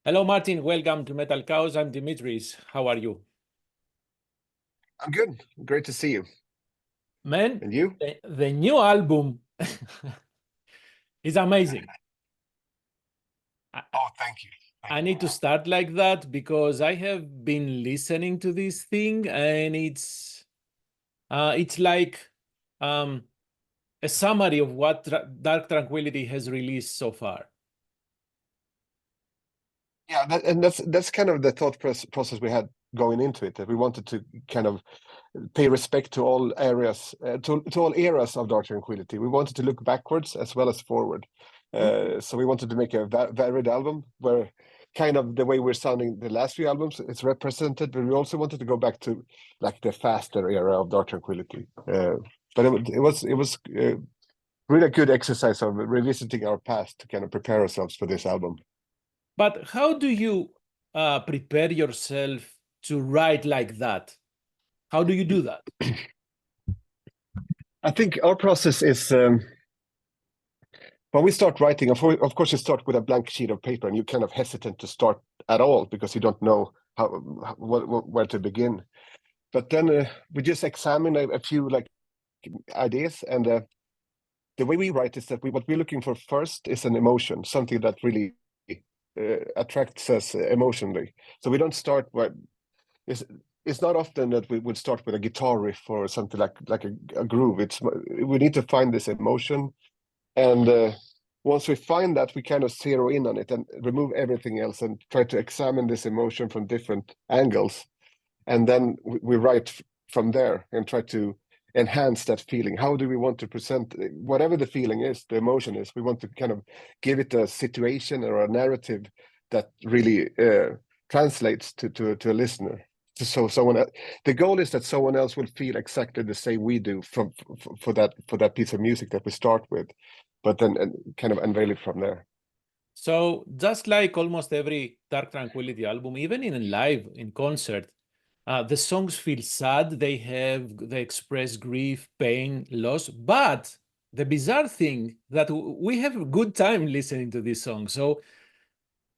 Hello, Martin. Welcome to MetalKaoz. I'm Dimitris. How are you? I'm good. Great to see you. Man, And you? the new album is amazing. Oh, thank you. I need to start like that because I have been listening to this thing and it's like um, a summary of what Dark Tranquillity has released so far. Yeah, that's kind of the thought process we had going into it, that we wanted to kind of pay respect to all areas, to all eras of Dark Tranquillity. We wanted to look backwards as well as forward. So we wanted to make a varied album where kind of the way we're sounding the last few albums is represented, but we also wanted to go back to like the faster era of Dark Tranquillity. But it was really a good exercise of revisiting our past to kind of prepare ourselves for this album. But how do you prepare yourself to write like that? How do you do that? I think our process is when we start writing, of course, you start with a blank sheet of paper and you're kind of hesitant to start at all because you don't know where to begin. But then we just examine a few like ideas, and the way we write is that what we're looking for first is an emotion, something that really attracts us emotionally. So we don't start with it's not often that we would start with a guitar riff or something like a groove. We need to find this emotion, and once we find that, we kind of zero in on it and remove everything else and try to examine this emotion from different angles, and then we write from there and try to enhance that feeling. How do we want to present whatever the feeling is, the emotion is? We want to kind of give it a situation or a narrative that really translates to a listener. So the goal is that someone else will feel exactly the same we do for that piece of music that we start with, but then kind of unveil it from there. So just like almost every Dark Tranquillity album, even in live, in concert, the songs feel sad. They express grief, pain, loss. But the bizarre thing that we have a good time listening to this song. So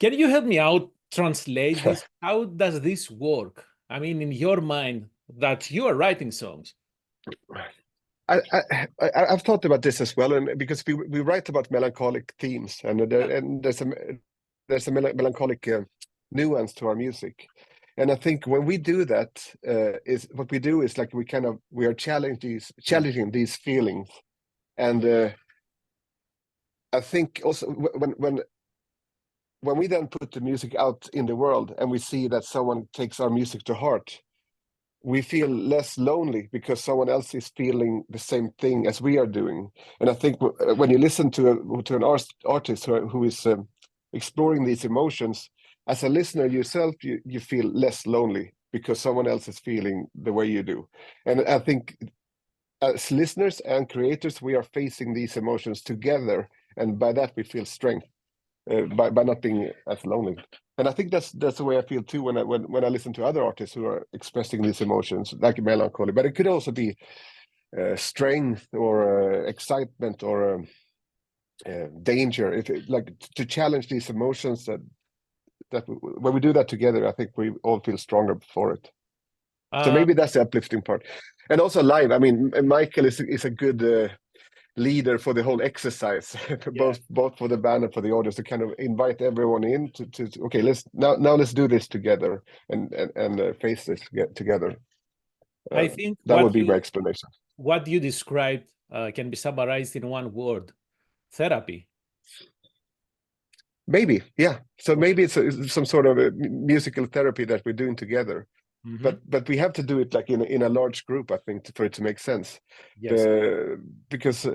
can you help me out translate this? How does this work? I mean, in your mind, that you are writing songs. I've thought about this as well, and because we write about melancholic themes, and there's a melancholic nuance to our music, and I think when we do that, is what we do is like we are challenging these feelings, and I think also when we then put the music out in the world and we see that someone takes our music to heart, we feel less lonely because someone else is feeling the same thing as we are doing. And I think when you listen to an artist who is exploring these emotions, as a listener yourself, you feel less lonely because someone else is feeling the way you do. And I think as listeners and creators, we are facing these emotions together, and by that we feel strength by not being as lonely. And I think that's the way I feel too when I listen to other artists who are expressing these emotions, like melancholy. But it could also be strength or excitement or danger. Like to challenge these emotions that when we do that together, I think we all feel stronger for it. So maybe that's the uplifting part. And also live. I mean, Michael is a good leader for the whole exercise, both for the band and for the audience, to kind of invite everyone in to okay, let's do this together and face this together. I think That would be my explanation. what you described can be summarized in one word: therapy. Maybe, yeah. So maybe it's some sort of a musical therapy that we're doing together. Mm-hmm. But we have to do it like in a large group, I think, for it to make sense. Yes. Because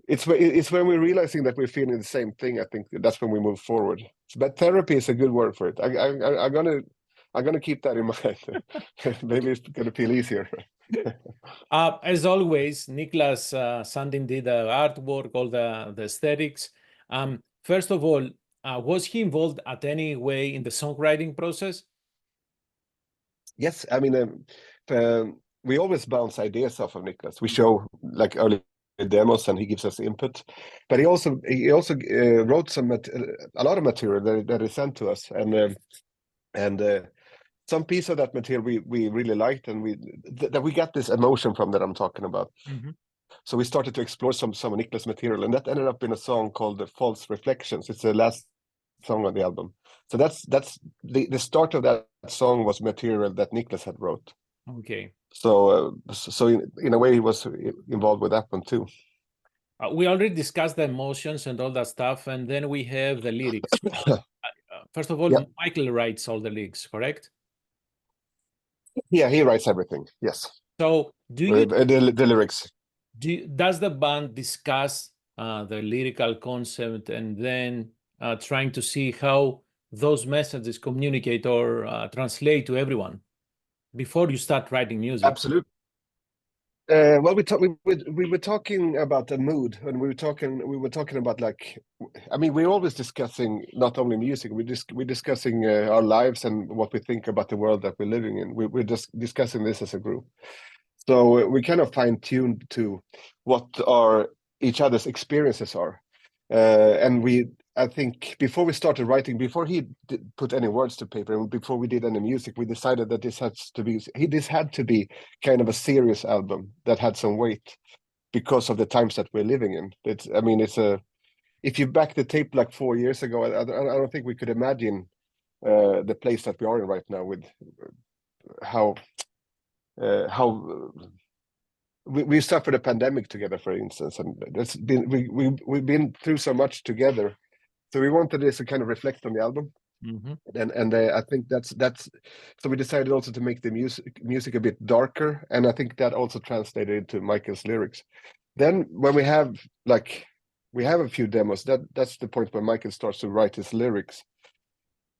it's when we're realizing that we're feeling the same thing. I think that's when we move forward. But therapy is a good word for it. I'm gonna keep that in mind. Maybe it's gonna feel easier. As always, Niklas Sandin did the artwork, all the aesthetics. First of all, was he involved at any way in the songwriting process? Yes, I mean, we always bounce ideas off of Niklas. We show like early demos and he gives us input. But he also wrote a lot of material that is sent to us, and some piece of that material we really liked, and that we got this emotion from that I'm talking about. Mm-hmm. So we started to explore some of Niklas material, and that ended up in a song called "The False Reflections." It's the last song on the album. So that's the start of that song was material that Niklas had wrote. Okay. So in a way he was involved with that one too. We already discussed the emotions and all that stuff, and then we have the lyrics. First of all, Yeah. Michael writes all the lyrics, correct? Yeah, he writes everything. Yes. So do you the lyrics? does the band discuss the lyrical concept and then trying to see how those messages communicate or translate to everyone before you start writing music? Absolutely. Well, we were talking about the mood, and we were talking about, like, I mean, we're always discussing not only music, we're discussing our lives and what we think about the world that we're living in. We're just discussing this as a group. So we kind of fine-tuned to what each other's experiences are. And I think before we started writing, before he put any words to paper, and before we did any music, we decided that this had to be kind of a serious album that had some weight because of the times that we're living in. If you back the tape like 4 years ago, I don't think we could imagine the place that we are in right now, with how we suffered a pandemic together, for instance, and we've been through so much together. So we wanted this to kind of reflect on the album. Mm-hmm. And I think that's so we decided also to make the music a bit darker, and I think that also translated into Michael's lyrics. Then when we have a few demos, that's the point where Michael starts to write his lyrics.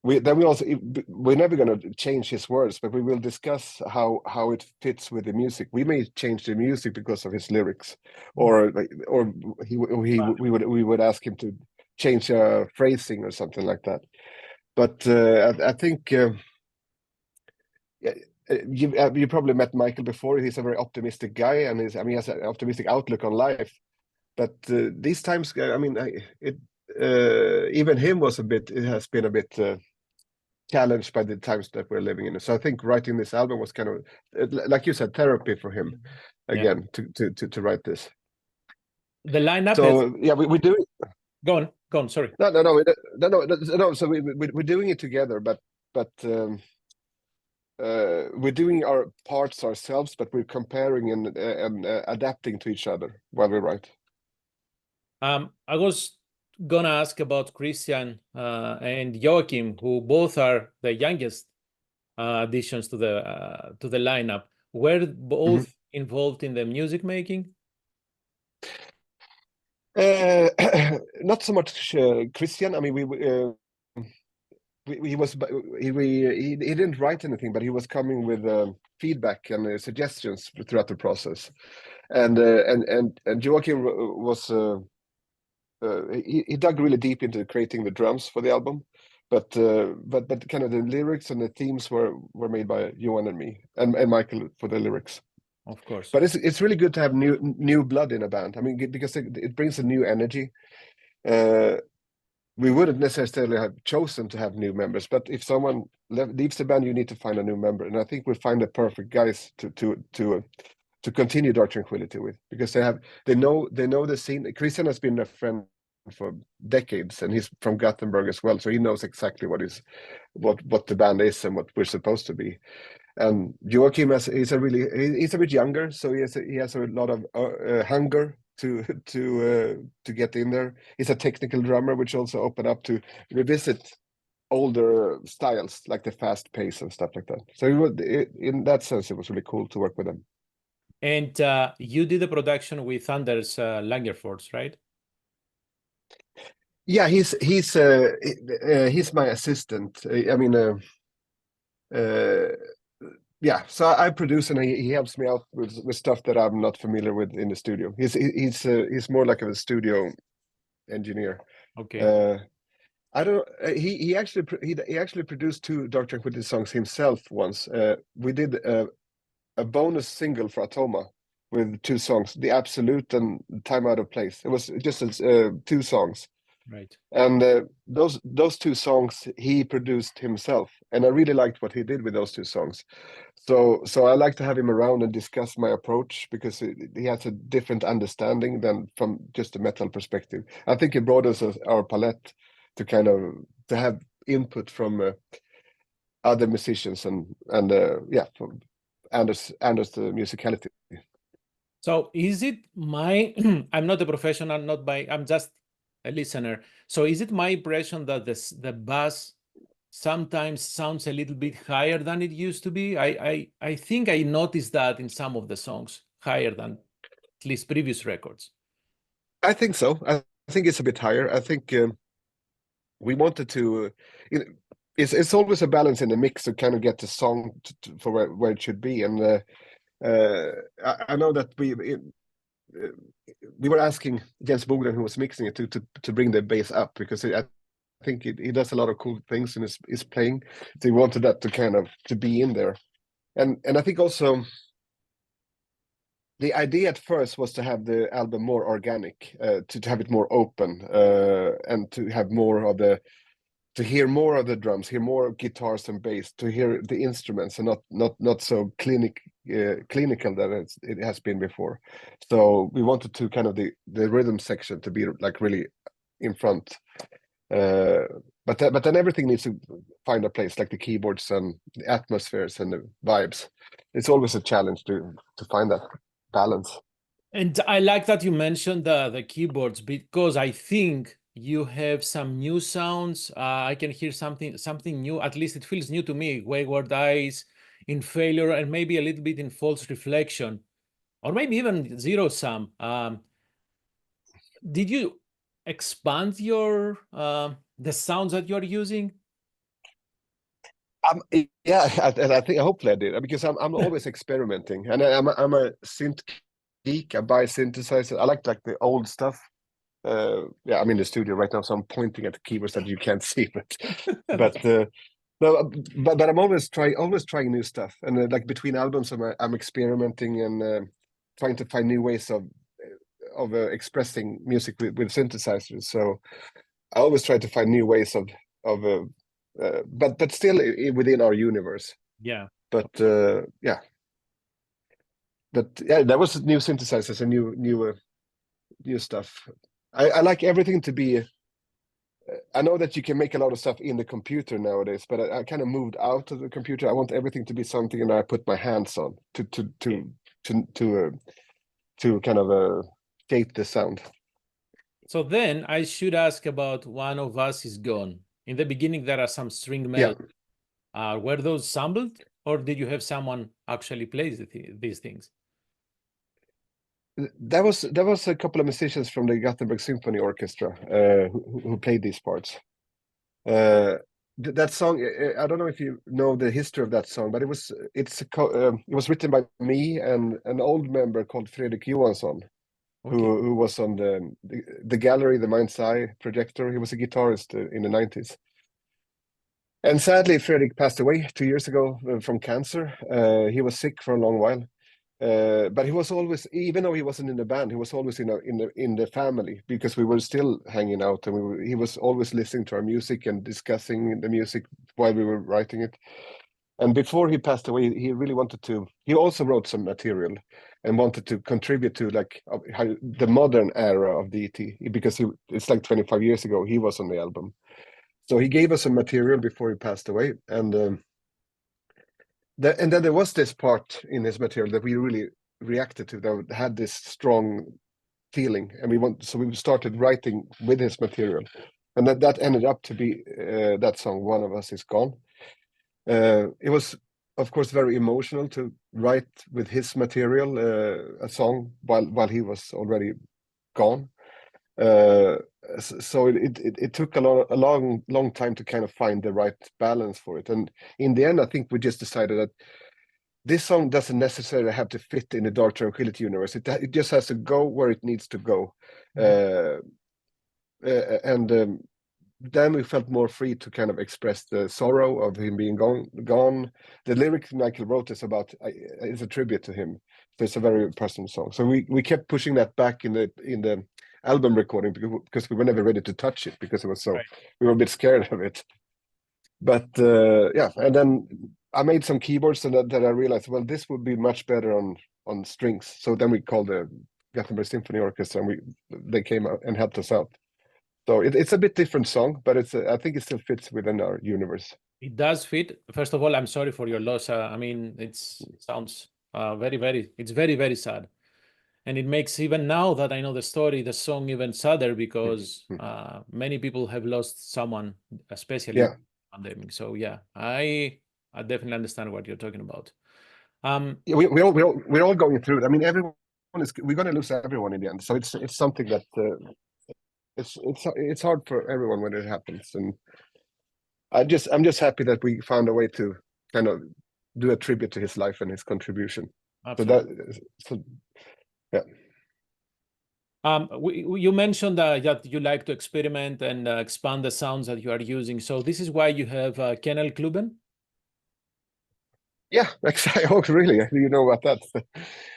We're never going to change his words, but we will discuss how it fits with the music. We may change the music because of his lyrics, or we would ask him to change phrasing or something like that. But I think you probably met Michael before. He's a very optimistic guy, and he has an optimistic outlook on life. But these times, I mean, even him it has been a bit challenged by the times that we're living in. So I think writing this album was kind of, like you said, therapy for him again, to write this. The lineup. So yeah, we do. Go on. Sorry. No. So we're doing it together, but we're doing our parts ourselves, but we're comparing and adapting to each other while we write. I was gonna ask about Christian and Joachim, who both are the youngest additions to the lineup. Were both involved in the music making? Not so much Christian. I mean, he didn't write anything, but he was coming with feedback and suggestions throughout the process. And Joachim was he dug really deep into creating the drums for the album, but kind of the lyrics and the themes were made by Johan and me, and Michael for the lyrics. Of course. But it's really good to have new blood in a band. I mean, because it brings a new energy. We wouldn't necessarily have chosen to have new members, but if someone leaves the band, you need to find a new member, and I think we find the perfect guys to continue Dark Tranquillity with, because they know the scene. Christian has been a friend for decades, and he's from Gothenburg as well, so he knows exactly what the band is and what we're supposed to be. And Joachim he's a bit younger, so he has a lot of hunger to get in there. He's a technical drummer, which also opened up to revisit older styles like the fast pace and stuff like that. So in that sense, it was really cool to work with him. And you did the production with Anders Langerfors, right? Yeah, he's my assistant. I mean, yeah. So I produce, and he helps me out with stuff that I'm not familiar with in the studio. He's more like a studio engineer. Okay. I don't. He actually produced 2 Dark Tranquillity songs himself once. We did a bonus single for Atoma with 2 songs, The Absolute and Time Out of Place. It was just 2 songs. Right. And those 2 songs he produced himself, and I really liked what he did with those 2 songs. So I like to have him around and discuss my approach, because he has a different understanding than from just a metal perspective. I think it broadens our palette to kind of to have input from other musicians and yeah, from Anders the musicality. So is it my, I'm not a professional, I'm just a listener. So is it my impression that the bass sometimes sounds a little bit higher than it used to be? I think I noticed that in some of the songs, higher than at least previous records. I think so. I think it's a bit higher. I think we wanted to. It's always a balance in the mix to kind of get the song for where it should be. And I know that we were asking Jens Bogren, who was mixing it, to bring the bass up, because I think he does a lot of cool things in his playing. So he wanted that to kind of to be in there. And I think also the idea at first was to have the album more organic, to have it more open, and to have more of to hear more of the drums, hear more guitars and bass, to hear the instruments, and not so clinical that it has been before. So we wanted to kind of the rhythm section to be like really in front. But then everything needs to find a place, like the keyboards and the atmospheres and the vibes. It's always a challenge to find that balance. And I like that you mentioned the keyboards, because I think you have some new sounds. I can hear something new. At least it feels new to me. Wayward Eyes, In Failure, and maybe a little bit in False Reflection, or maybe even Zero Sum. Did you expand your the sounds that you're using? Yeah, and I think hopefully I did, because I'm always experimenting, and I'm a synth geek. I buy synthesizers. I like the old stuff. Yeah, I'm in the studio right now, so I'm pointing at the keyboards that you can't see, but no, but I'm always trying new stuff, and like between albums, I'm experimenting and trying to find new ways of expressing music with synthesizers. So I always try to find new ways of but still within our universe. Yeah. But yeah, that was new synthesizers and new stuff. I like everything to be. I know that you can make a lot of stuff in the computer nowadays, but I kind of moved out of the computer. I want everything to be something that I put my hands on to kind of shape the sound. So then I should ask about One of Us Is Gone. In the beginning, there are some string melodies. Yeah. Were those sampled, or did you have someone actually play these things? There was a couple of musicians from the Gothenburg Symphony Orchestra who played these parts. That song, I don't know if you know the history of that song, but it was written by me and an old member called Fredrik Johansson, Okay. who was on the gallery, the Mind's Eye projector. He was a guitarist in the 90s. And sadly, Fredrik passed away 2 years ago from cancer. He was sick for a long while. But he was always, even though he wasn't in the band, he was always in the family, because we were still hanging out, and he was always listening to our music and discussing the music while we were writing it. And before he passed away, he really wanted to. He also wrote some material and wanted to contribute to like the modern era of DT, because it's like 25 years ago he was on the album. So he gave us some material before he passed away, and then there was this part in his material that we really reacted to, that had this strong feeling, and we started writing with his material, and that ended up to be that song, One of Us Is Gone. It was, of course, very emotional to write with his material a song while he was already gone. So it took a long time to kind of find the right balance for it, and in the end, I think we just decided that this song doesn't necessarily have to fit in the Dark Tranquillity universe. It just has to go where it needs to go, and then we felt more free to kind of express the sorrow of him being gone. The lyric Michael wrote is about is a tribute to him. So it's a very personal song. So we kept pushing that back in the album recording because we were never ready to touch it because it was so we were a bit scared of it. But yeah, and then I made some keyboards and that I realized, well, this would be much better on strings. So then we called the Gothenburg Symphony Orchestra and they came out and helped us out. So it's a bit different song, but I think it still fits within our universe. It does fit. First of all, I'm sorry for your loss. I mean, it sounds it's very, very sad. And it makes, even now that I know the story, the song even sadder because many people have lost someone, especially pandemic. So yeah, I definitely understand what you're talking about. Yeah, we're all going through it. I mean, we're going to lose everyone in the end. So it's something that it's hard for everyone when it happens. And I'm just happy that we found a way to kind of do a tribute to his life and his contribution. Absolutely. Yeah. You mentioned that you like to experiment and expand the sounds that you are using. So this is why you have KENNELKLUBBEN? Yeah, exactly. Oh, really? You know about that?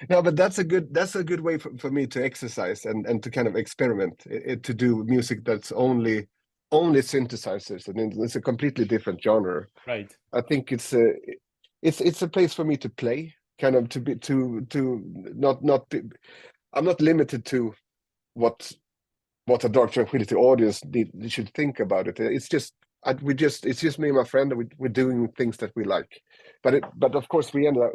No, but that's a good way for me to exercise and to kind of experiment, to do music that's only synthesizers, and it's a completely different genre. Right. I think it's a place for me to play, kind of not be, I'm not limited to what a Dark Tranquillity audience should think about it. It's just it's just me and my friend, and we're doing things that we like. But of course we end up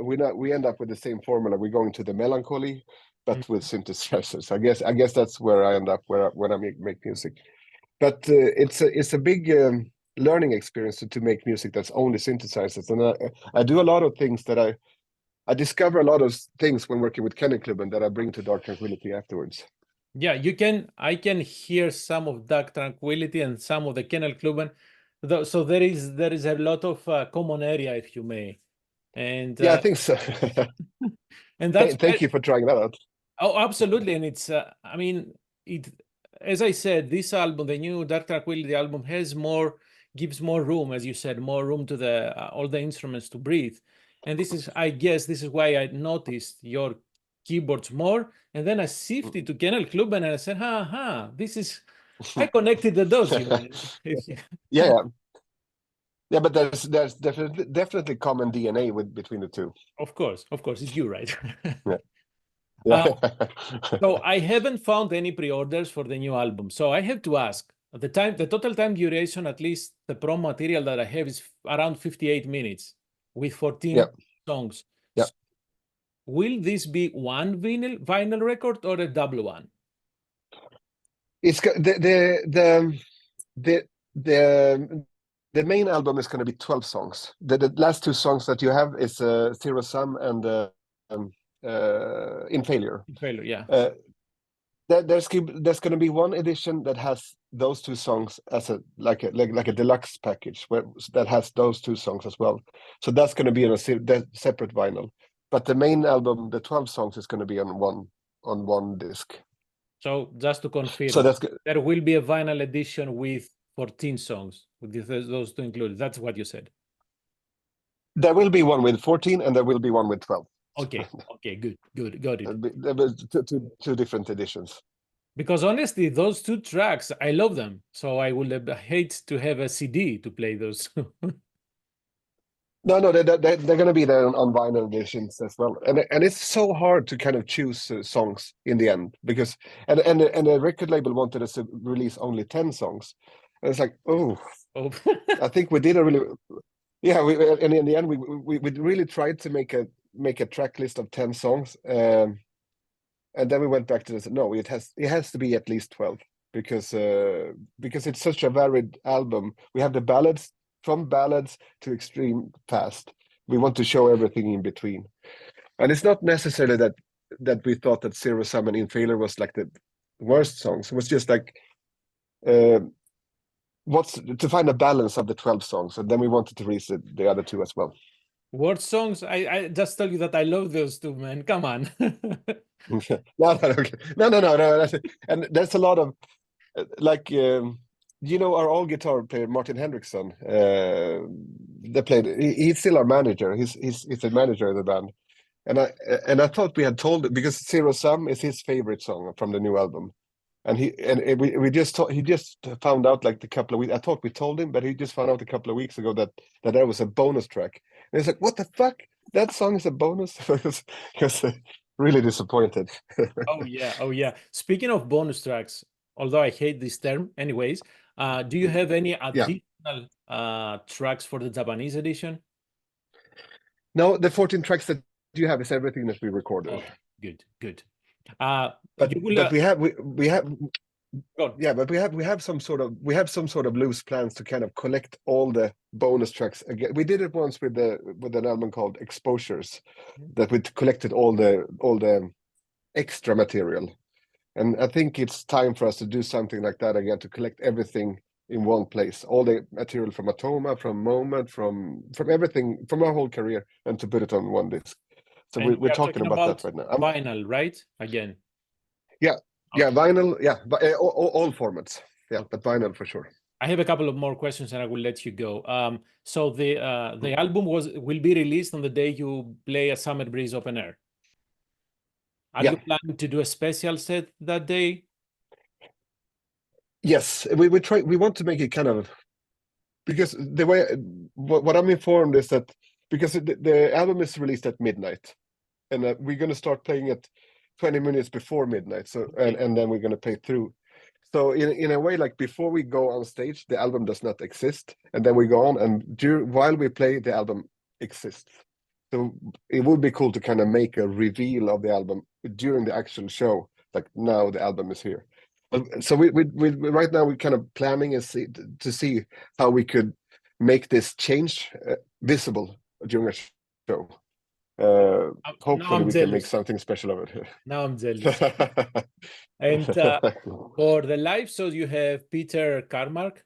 with the same formula. We're going to the melancholy, but with synthesizers. I guess that's where I end up when I make music. But it's a big learning experience to make music that's only synthesizers, and I do a lot of things that I discover a lot of things when working with KENNELKLUBBEN that I bring to Dark Tranquillity afterwards. Yeah, I can hear some of Dark Tranquillity and some of the KENNELKLUBBEN. So there is a lot of common area, if you may. And yeah, I think so. and that's thank you for trying that out. Oh, absolutely. And it's I mean, as I said, this album, the new Dark Tranquillity album, gives more room, as you said, more room to the all the instruments to breathe. And I guess this is why I noticed your keyboards more. And then I shifted to KENNELKLUBBEN and I said, I connected the dots. Yeah. Yeah, but there's definitely common DNA between the two. Of course, it's you, right? Yeah. So I haven't found any pre-orders for the new album. So I have to ask, the total time duration, at least the pro material that I have, is around 58 minutes with 14 songs. Yeah. So will this be one vinyl record or a double one? It's the main album is going to be 12 songs. The last two songs that you have is Zero Sum and In Failure. In Failure, yeah. There's going to be one edition that has those two songs as a deluxe package that has those two songs as well. So that's going to be in a separate vinyl. But the main album, the 12 songs, is going to be on one disc. So just to confirm, so there will be a vinyl edition with 14 songs, with those two included. That's what you said. There will be one with 14 and there will be one with 12. Okay, good, got it. There was two different editions. Because honestly, those two tracks, I love them. So I would hate to have a CD to play those. No, they're going to be there on vinyl editions as well, and it's so hard to kind of choose songs in the end because and the record label wanted us to release only 10 songs, and it's like I think we did a really and in the end we really tried to make a track list of 10 songs, and then we went back to this. No, it has to be at least 12 because it's such a varied album. We have the ballads. From ballads to extreme fast, we want to show everything in between, and it's not necessarily that we thought that Zero Sum and In Failure was like the worst songs. It was just like what's to find a balance of the 12 songs, and then we wanted to release the other two as well. Worst songs? I just tell you that I love those two, man. Come on. No. And there's a lot of like. you know, our old guitar player Martin Henriksson, they played. He's still our manager. He's the manager of the band, and I thought we had told, because Zero Sum is his favorite song from the new album, and we just he just found out like a couple of weeks. I thought we told him, but he just found out a couple of weeks ago that there was a bonus track, and he's like, "What the fuck? That song is a bonus?" He was really disappointed. Oh yeah, oh yeah. Speaking of bonus tracks, although I hate this term, anyways, do you have any Yeah. additional tracks for the Japanese edition? No, the 14 tracks that you have is everything that we recorded. Okay, good, good. But You will, but we have go on. yeah, but we have some sort of loose plans to kind of collect all the bonus tracks again. We did it once with an album called Exposures, that we collected all the extra material, and I think it's time for us to do something like that again, to collect everything in one place, all the material from Atoma, from Moment, from everything, from our whole career, and to put it on one disc. So And we we're are talking about that right now. Vinyl, right? Again. Yeah, Okay. vinyl, yeah, but all formats, yeah, Okay. but vinyl for sure. I have a couple of more questions and I will let you go. So the album will be released on the day you play a Summer Breeze open air. Are you planning to do a special set that day? Yes, we want to make it kind of, because the way what I'm informed is that, because the album is released at midnight, and we're going to start playing it 20 minutes before midnight. So and then we're going to play through. So in a way, like before we go on stage, the album does not exist, and then we go on, and while we play, the album exists. So it would be cool to kind of make a reveal of the album during the actual show, like now the album is here. So we right now we're kind of planning to see how we could make this change visible during a show. Hopefully we can make something special of it. Now I'm jealous. And for the live shows, you have Peter Carmark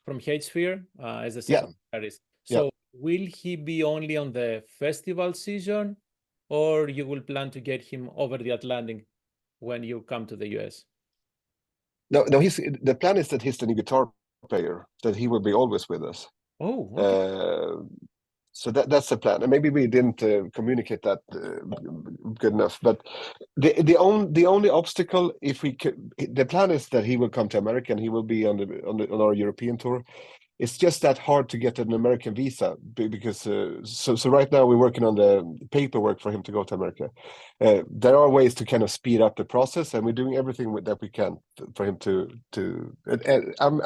from Hatesphere as the second guitarist. So will he be only on the festival season, or you will plan to get him over the Atlantic when you come to the US? No, the plan is that he's the new guitar player, that he will be always with us. Oh, okay. So that's the plan, and maybe we didn't communicate that good enough. But the only obstacle, if we could, the plan is that he will come to America and he will be on our European tour. It's just that hard to get an American visa, because so right now we're working on the paperwork for him to go to America. There are ways to kind of speed up the process, and we're doing everything that we can for him to. I'm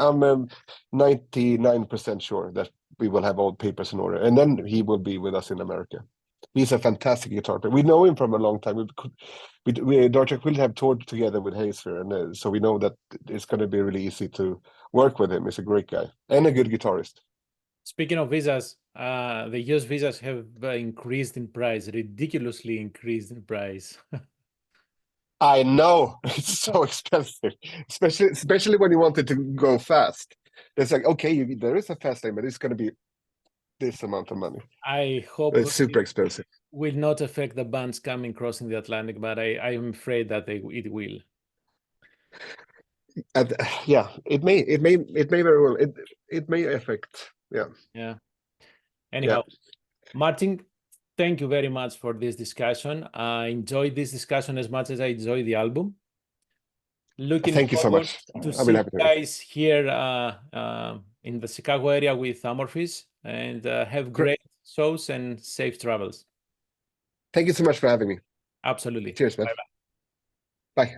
99% sure that we will have all papers in order, and then he will be with us in America. He's a fantastic guitar player. We know him from a long time. We Dark Tranquillity have toured together with Hatesphere, and so we know that it's going to be really easy to work with him. He's a great guy and a good guitarist. Speaking of visas, the US visas have increased in price, ridiculously increased in price. I know, it's so expensive, especially when you want it to go fast. It's like, okay, there is a fast lane, but it's going to be this amount of money. I hope it's super expensive. Will not affect the bands crossing the Atlantic, but I am afraid that it will. Yeah, it may very well. It may affect. Yeah. Anyhow, Martin, thank you very much for this discussion. I enjoyed this discussion as much as I enjoyed the album. Thank you so much. To see you guys here in the Chicago area with Amorphis, and have great shows and safe travels. Thank you so much for having me. Absolutely. Cheers, man. Bye-bye. Bye.